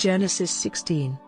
Genesis 16.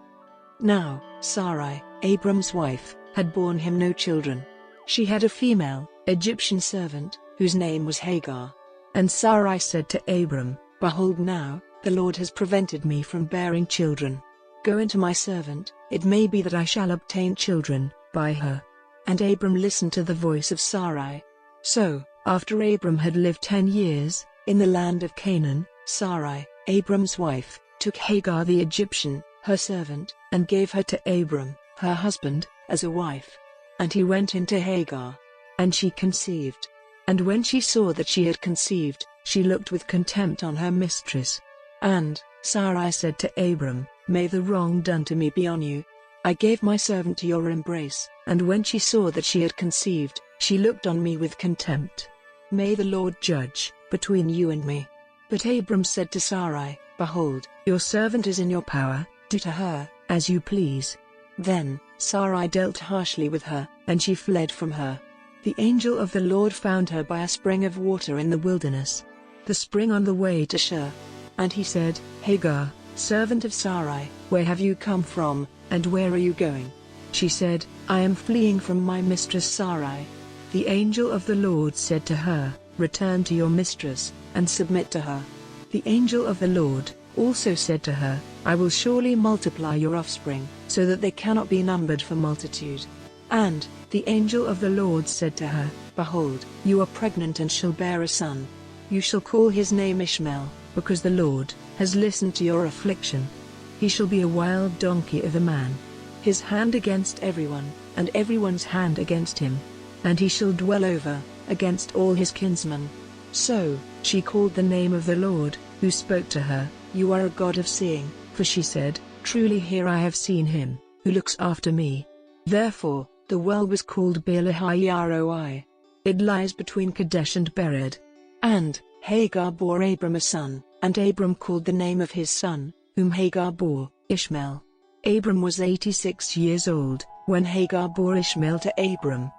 Now, Sarai, Abram's wife, had borne him no children. She had a female, Egyptian servant, whose name was Hagar. And Sarai said to Abram, "Behold now, the Lord has prevented me from bearing children. Go into my servant, it may be that I shall obtain children by her." And Abram listened to the voice of Sarai. So, after Abram had lived 10 years, in the land of Canaan, Sarai, Abram's wife, took Hagar the Egyptian, her servant, and gave her to Abram, her husband, as a wife. And he went into Hagar. And she conceived. And when she saw that she had conceived, she looked with contempt on her mistress. And Sarai said to Abram, "May the wrong done to me be on you. I gave my servant to your embrace, and when she saw that she had conceived, she looked on me with contempt. May the Lord judge between you and me." But Abram said to Sarai, "Behold, your servant is in your power, do to her as you please." Then Sarai dealt harshly with her, and she fled from her. The angel of the Lord found her by a spring of water in the wilderness, the spring on the way to Shur. And he said, "Hagar, servant of Sarai, where have you come from, and where are you going?" She said, "I am fleeing from my mistress Sarai." The angel of the Lord said to her, "Return to your mistress, and submit to her." The angel of the Lord also said to her, "I will surely multiply your offspring, so that they cannot be numbered for multitude." And the angel of the Lord said to her, "Behold, you are pregnant and shall bear a son. You shall call his name Ishmael, because the Lord has listened to your affliction. He shall be a wild donkey of a man, his hand against everyone, and everyone's hand against him. And he shall dwell over against all his kinsmen." So she called the name of the Lord, who spoke to her, "You are a God of seeing," for she said, "Truly here I have seen him who looks after me." Therefore the well was called Beer-lahai-roi. It lies between Kadesh and Bered. And Hagar bore Abram a son, and Abram called the name of his son, whom Hagar bore, Ishmael. Abram was 86 years old when Hagar bore Ishmael to Abram.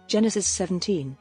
Genesis 17.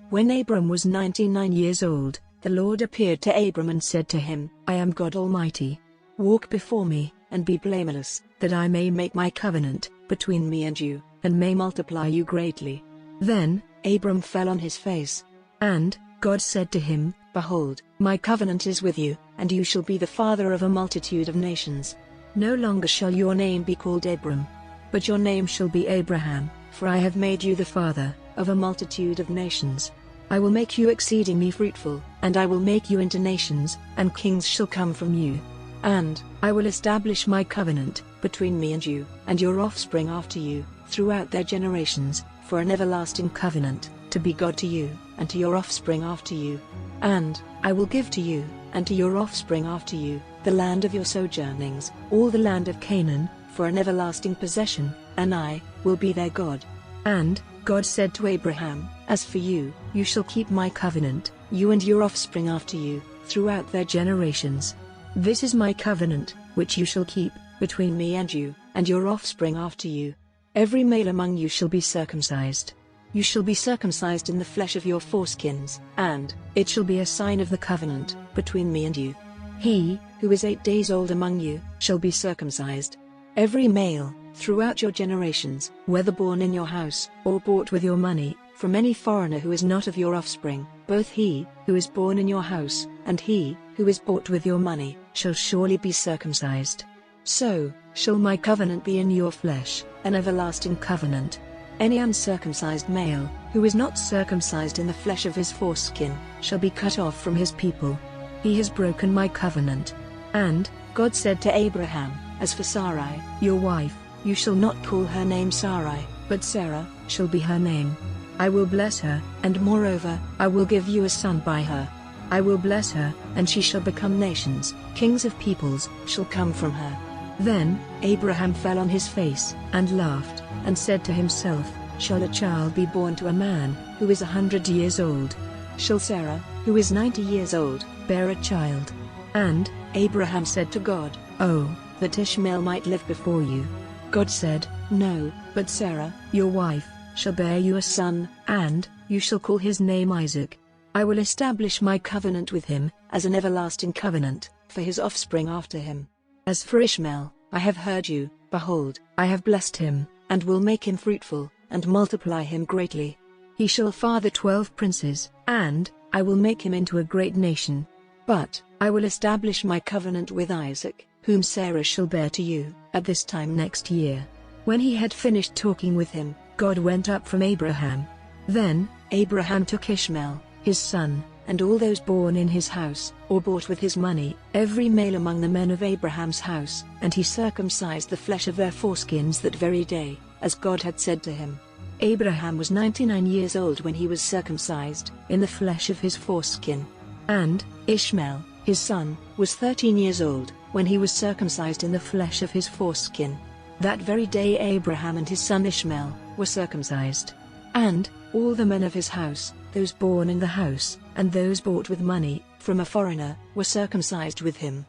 When Abram was 99 years old, the Lord appeared to Abram and said to him, "I am God Almighty. Walk before me, and be blameless, that I may make my covenant between me and you, and may multiply you greatly." Then Abram fell on his face. And God said to him, "Behold, my covenant is with you, and you shall be the father of a multitude of nations. No longer shall your name be called Abram, but your name shall be Abraham, for I have made you the father of a multitude of nations. I will make you exceedingly fruitful, and I will make you into nations, and kings shall come from you. And I will establish my covenant between me and you, and your offspring after you, throughout their generations, for an everlasting covenant, to be God to you, and to your offspring after you. And I will give to you, and to your offspring after you, the land of your sojournings, all the land of Canaan, for an everlasting possession, and I will be their God." And God said to Abraham, "As for you, you shall keep my covenant, you and your offspring after you, throughout their generations. This is my covenant, which you shall keep, between me and you, and your offspring after you. Every male among you shall be circumcised. You shall be circumcised in the flesh of your foreskins, and it shall be a sign of the covenant between me and you. He who is 8 days old among you shall be circumcised. Every male, throughout your generations, whether born in your house, or bought with your money, from any foreigner who is not of your offspring, both he who is born in your house, and he who is bought with your money, shall surely be circumcised. So shall my covenant be in your flesh, an everlasting covenant. Any uncircumcised male, who is not circumcised in the flesh of his foreskin, shall be cut off from his people. He has broken my covenant." And God said to Abraham, "As for Sarai, your wife, you shall not call her name Sarai, but Sarah shall be her name. I will bless her, and moreover, I will give you a son by her. I will bless her, and she shall become nations, kings of peoples shall come from her." Then Abraham fell on his face, and laughed, and said to himself, "Shall a child be born to a man who is 100 years old? Shall Sarah, who is 90 years old, bear a child?" And Abraham said to God, "Oh, that Ishmael might live before you." God said, "No, but Sarah, your wife, shall bear you a son, and you shall call his name Isaac. I will establish my covenant with him as an everlasting covenant for his offspring after him. As for Ishmael, I have heard you. Behold, I have blessed him, and will make him fruitful, and multiply him greatly. He shall father 12 princes, and I will make him into a great nation. But I will establish my covenant with Isaac, whom Sarah shall bear to you, at this time next year." When he had finished talking with him, God went up from Abraham. Then Abraham took Ishmael, his son, and all those born in his house, or bought with his money, every male among the men of Abraham's house, and he circumcised the flesh of their foreskins that very day, as God had said to him. Abraham was 99 years old when he was circumcised, in the flesh of his foreskin. And Ishmael, his son, was 13 years old, when he was circumcised in the flesh of his foreskin. That very day Abraham and his son Ishmael were circumcised. And all the men of his house, those born in the house, and those bought with money, from a foreigner, were circumcised with him.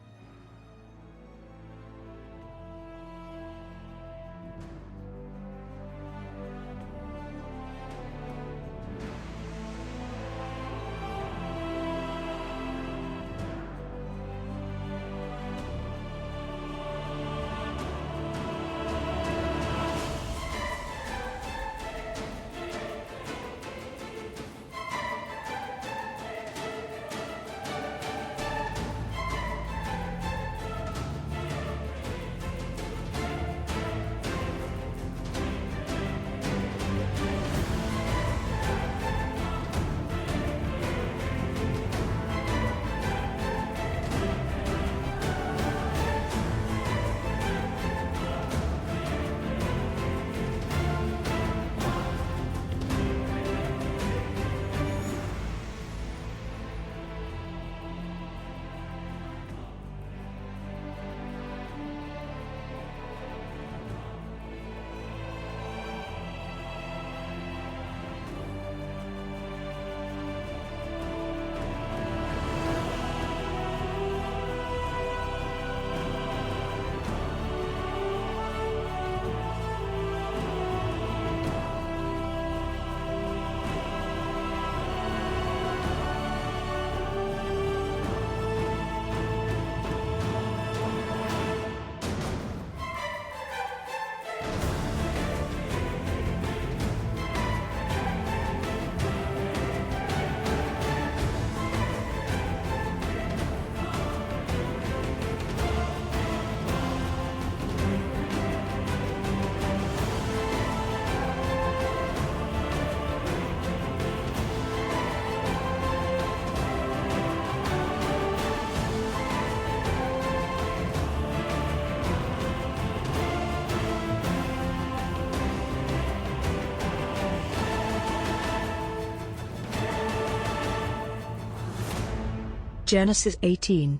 Genesis 18.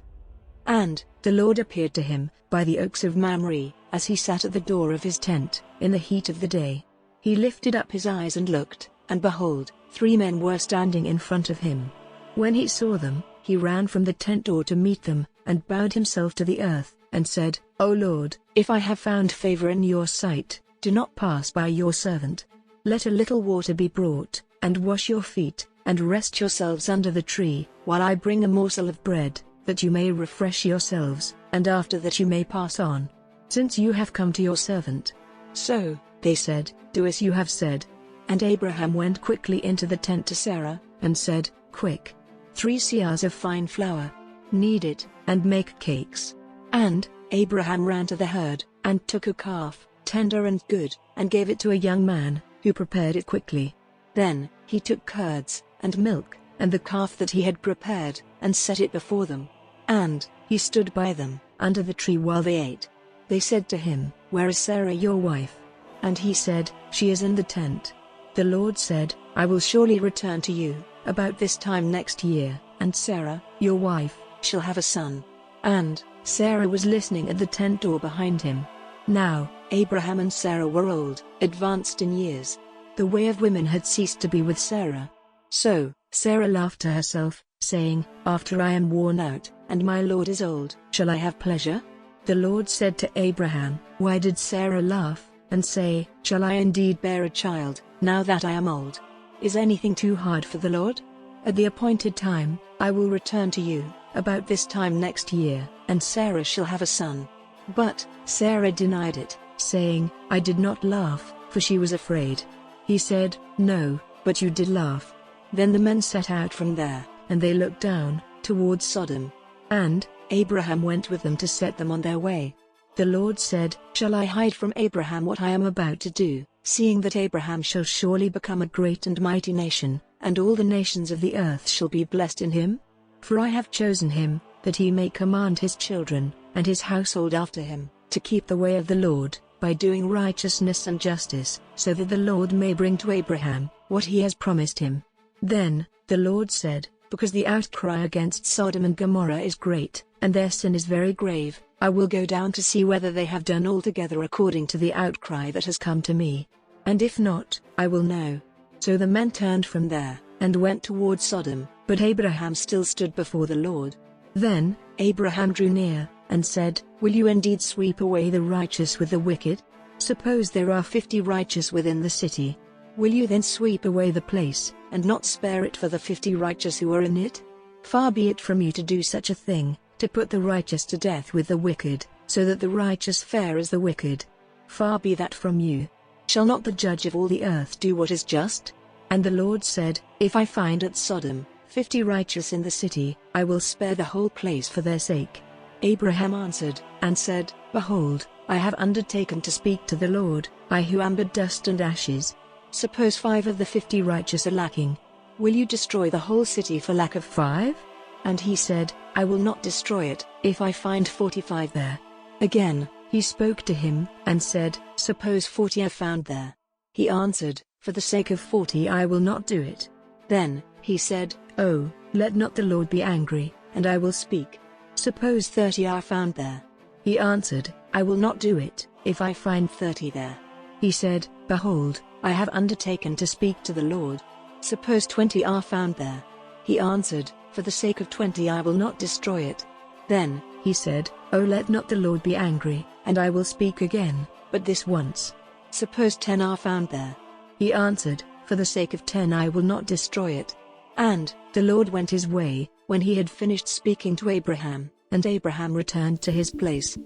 And the Lord appeared to him by the oaks of Mamre, as he sat at the door of his tent, in the heat of the day. He lifted up his eyes and looked, and behold, 3 men were standing in front of him. When he saw them, he ran from the tent door to meet them, and bowed himself to the earth, and said, O Lord, if I have found favor in your sight, do not pass by your servant. Let a little water be brought, and wash your feet, and rest yourselves under the tree, while I bring a morsel of bread, that you may refresh yourselves, and after that you may pass on. Since you have come to your servant. So, they said, do as you have said. And Abraham went quickly into the tent to Sarah, and said, Quick! 3 seahs of fine flour. Knead it, and make cakes. And Abraham ran to the herd, and took a calf, tender and good, and gave it to a young man, who prepared it quickly. Then he took curds, and milk, and the calf that he had prepared, and set it before them. And he stood by them, under the tree while they ate. They said to him, Where is Sarah your wife? And he said, She is in the tent. The Lord said, I will surely return to you, about this time next year, and Sarah, your wife, shall have a son. And Sarah was listening at the tent door behind him. Now Abraham and Sarah were old, advanced in years. The way of women had ceased to be with Sarah. So Sarah laughed to herself, saying, After I am worn out, and my Lord is old, shall I have pleasure? The Lord said to Abraham, Why did Sarah laugh, and say, Shall I indeed bear a child, now that I am old? Is anything too hard for the Lord? At the appointed time, I will return to you, about this time next year, and Sarah shall have a son. But Sarah denied it, saying, I did not laugh, for she was afraid. He said, No, but you did laugh. Then the men set out from there, and they looked down, towards Sodom. And Abraham went with them to set them on their way. The Lord said, Shall I hide from Abraham what I am about to do, seeing that Abraham shall surely become a great and mighty nation, and all the nations of the earth shall be blessed in him? For I have chosen him, that he may command his children, and his household after him, to keep the way of the Lord, by doing righteousness and justice, so that the Lord may bring to Abraham what he has promised him. Then the Lord said, Because the outcry against Sodom and Gomorrah is great, and their sin is very grave, I will go down to see whether they have done altogether according to the outcry that has come to me. And if not, I will know. So the men turned from there, and went toward Sodom, but Abraham still stood before the Lord. Then Abraham drew near, and said, Will you indeed sweep away the righteous with the wicked? Suppose there are 50 righteous within the city. Will you then sweep away the place, and not spare it for the 50 righteous who are in it? Far be it from you to do such a thing, to put the righteous to death with the wicked, so that the righteous fare as the wicked. Far be that from you. Shall not the judge of all the earth do what is just? And the Lord said, If I find at Sodom 50 righteous in the city, I will spare the whole place for their sake. Abraham answered, and said, Behold, I have undertaken to speak to the Lord, I who am but dust and ashes. Suppose 5 of the 50 righteous are lacking. Will you destroy the whole city for lack of 5? And he said, I will not destroy it, if I find 45 there. Again he spoke to him, and said, Suppose 40 are found there. He answered, For the sake of 40 I will not do it. Then he said, Oh, let not the Lord be angry, and I will speak. Suppose 30 are found there. He answered, I will not do it, if I find 30 there. He said, Behold, I have undertaken to speak to the Lord. Suppose 20 are found there. He answered, For the sake of 20 I will not destroy it. Then he said, Oh, let not the Lord be angry, and I will speak again, but this once. Suppose 10 are found there. He answered, For the sake of 10 I will not destroy it. And the Lord went his way, when he had finished speaking to Abraham, and Abraham returned to his place.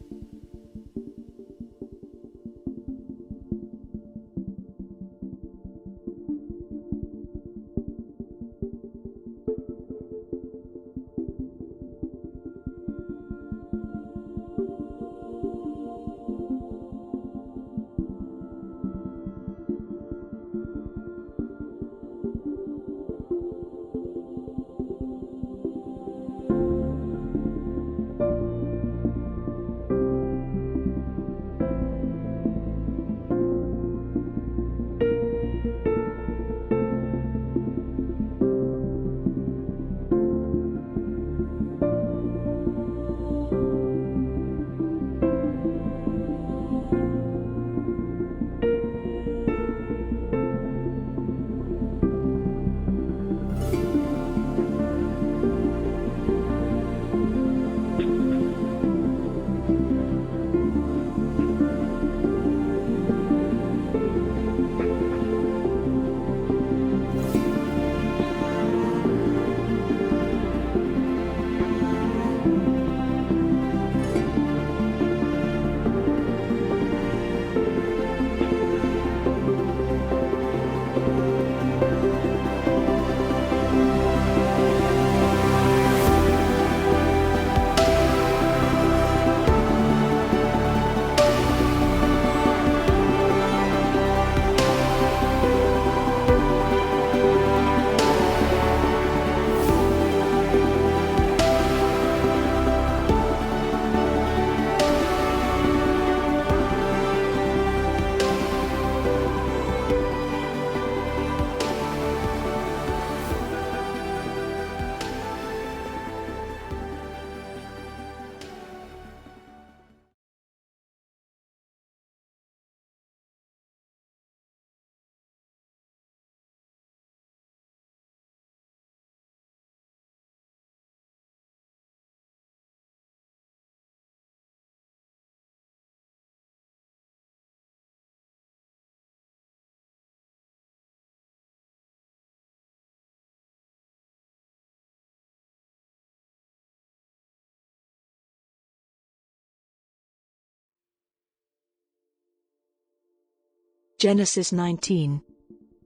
Genesis 19.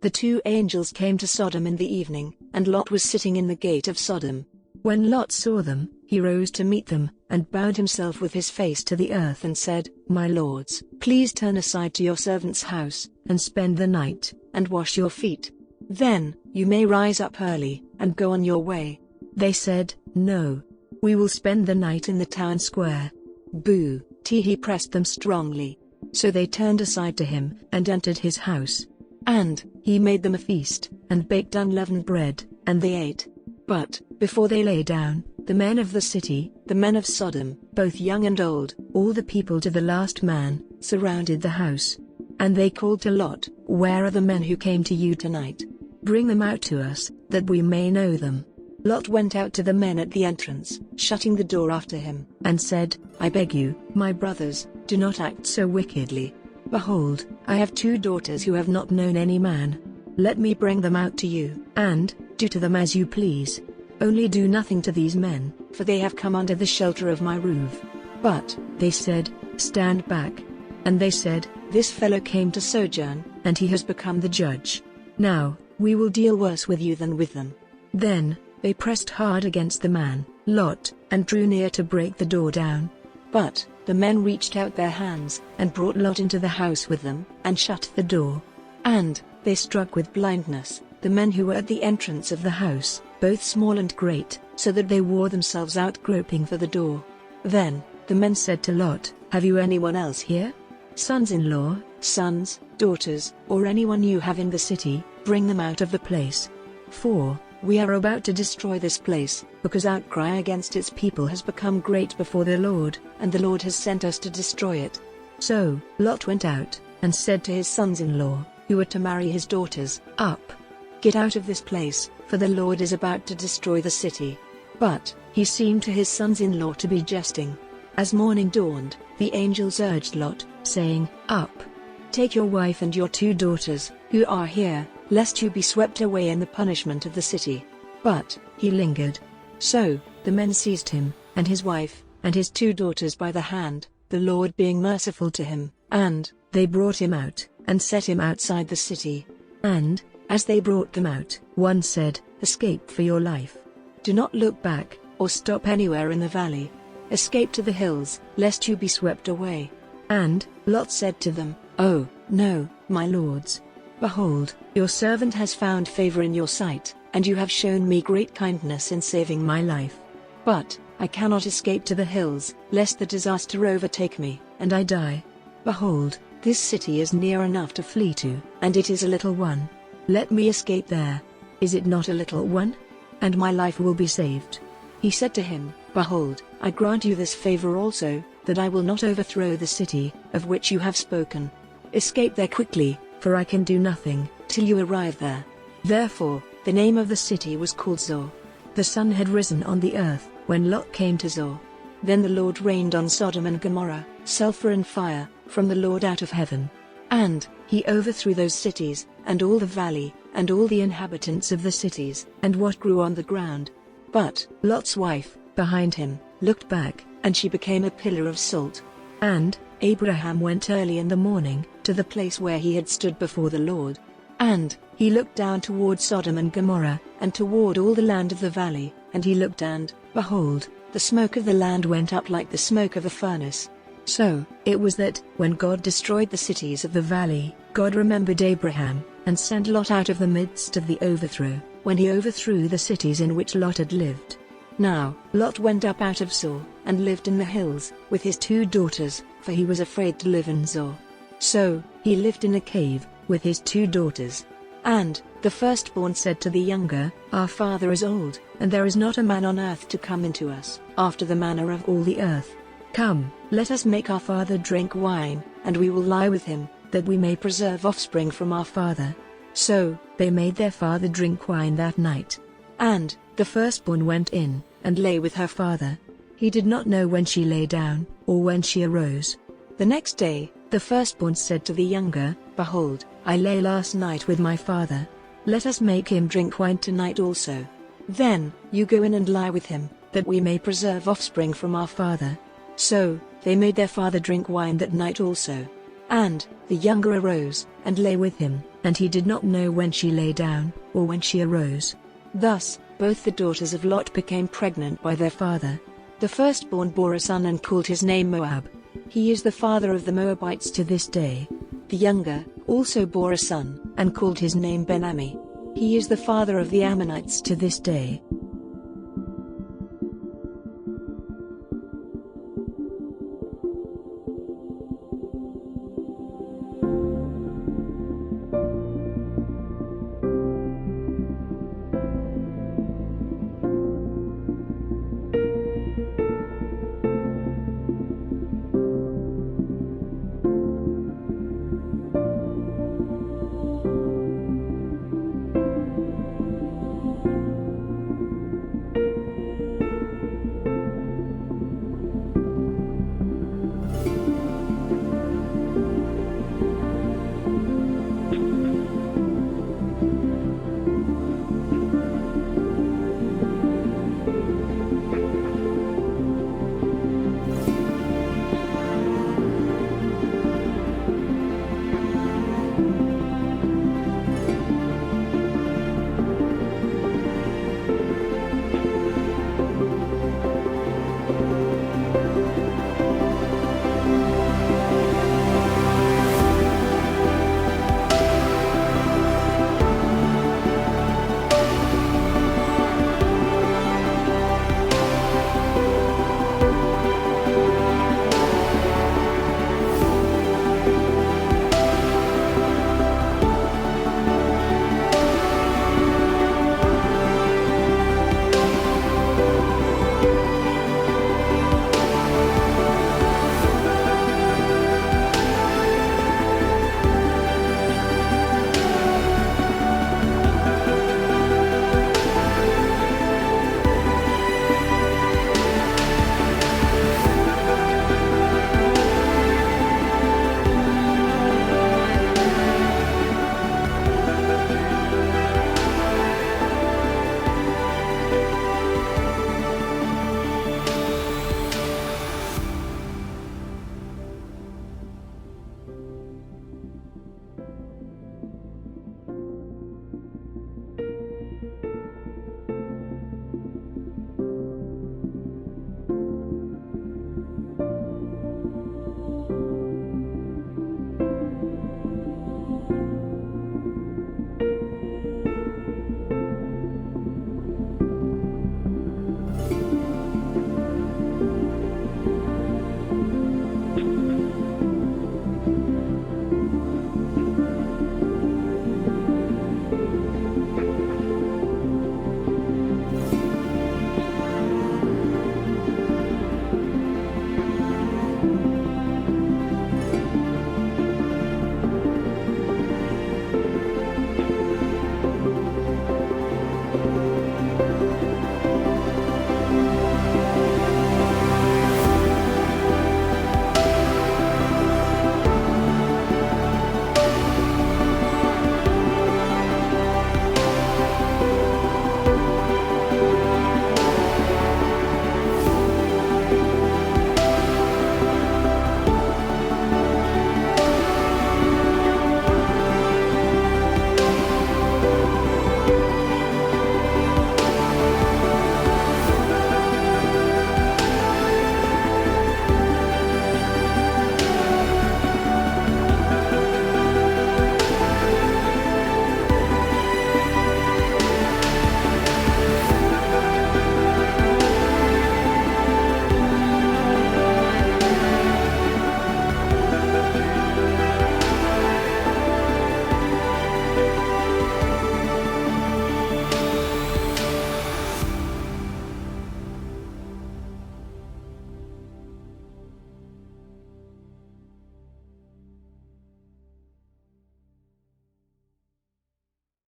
The two angels came to Sodom in the evening, and Lot was sitting in the gate of Sodom. When Lot saw them, he rose to meet them, and bowed himself with his face to the earth and said, "My lords, please turn aside to your servant's house, and spend the night, and wash your feet. Then, you may rise up early, and go on your way." They said, "No. We will spend the night in the town square." Boo! He pressed them strongly. So they turned aside to him, and entered his house. And he made them a feast, and baked unleavened bread, and they ate. But before they lay down, the men of the city, the men of Sodom, both young and old, all the people to the last man, surrounded the house. And they called to Lot, "Where are the men who came to you tonight? Bring them out to us, that we may know them." Lot went out to the men at the entrance, shutting the door after him, and said, "I beg you, my brothers, do not act so wickedly. Behold, I have two daughters who have not known any man. Let me bring them out to you, and do to them as you please. Only do nothing to these men, for they have come under the shelter of my roof." But they said, "Stand back." And they said, "This fellow came to sojourn, and he has become the judge. Now, we will deal worse with you than with them." Then they pressed hard against the man, Lot, and drew near to break the door down. But the men reached out their hands, and brought Lot into the house with them, and shut the door. And they struck with blindness the men who were at the entrance of the house, both small and great, so that they wore themselves out groping for the door. Then the men said to Lot, "Have you anyone else here? Sons-in-law, sons, daughters, or anyone you have in the city? Bring them out of the place. For we are about to destroy this place, because outcry against its people has become great before the Lord, and the Lord has sent us to destroy it." So Lot went out, and said to his sons-in-law, who were to marry his daughters, "Up! Get out of this place, for the Lord is about to destroy the city." But he seemed to his sons-in-law to be jesting. As morning dawned, the angels urged Lot, saying, "Up! Take your wife and your two daughters, who are here, lest you be swept away in the punishment of the city." But he lingered. So the men seized him, and his wife, and his two daughters by the hand, the Lord being merciful to him, and they brought him out, and set him outside the city. And as they brought them out, one said, "Escape for your life. Do not look back, or stop anywhere in the valley. Escape to the hills, lest you be swept away." And Lot said to them, "Oh, no, my lords. Behold, your servant has found favor in your sight, and you have shown me great kindness in saving my life. But I cannot escape to the hills, lest the disaster overtake me, and I die. Behold, this city is near enough to flee to, and it is a little one. Let me escape there. Is it not a little one? And my life will be saved." He said to him, "Behold, I grant you this favor also, that I will not overthrow the city, of which you have spoken. Escape there quickly, for I can do nothing, till you arrive there." Therefore, the name of the city was called Zor. The sun had risen on the earth, when Lot came to Zor. Then the Lord rained on Sodom and Gomorrah, sulfur and fire, from the Lord out of heaven. And he overthrew those cities, and all the valley, and all the inhabitants of the cities, and what grew on the ground. But Lot's wife, behind him, looked back, and she became a pillar of salt. And Abraham went early in the morning, to the place where he had stood before the Lord. And he looked down toward Sodom and Gomorrah, and toward all the land of the valley, and he looked and, behold, the smoke of the land went up like the smoke of a furnace. So it was that, when God destroyed the cities of the valley, God remembered Abraham, and sent Lot out of the midst of the overthrow, when he overthrew the cities in which Lot had lived. Now Lot went up out of Zor, and lived in the hills, with his two daughters, for he was afraid to live in Zor. So he lived in a cave, with his two daughters. And the firstborn said to the younger, "Our father is old, and there is not a man on earth to come into us, after the manner of all the earth. Come, let us make our father drink wine, and we will lie with him, that we may preserve offspring from our father." So they made their father drink wine that night. And the firstborn went in, and lay with her father. He did not know when she lay down, or when she arose. The next day, the firstborn said to the younger, "Behold, I lay last night with my father. Let us make him drink wine tonight also. Then you go in and lie with him, that we may preserve offspring from our father." So they made their father drink wine that night also. And the younger arose, and lay with him, and he did not know when she lay down, or when she arose. Thus, both the daughters of Lot became pregnant by their father. The firstborn bore a son and called his name Moab. He is the father of the Moabites to this day. The younger also bore a son, and called his name Ben-Ammi. He is the father of the Ammonites to this day.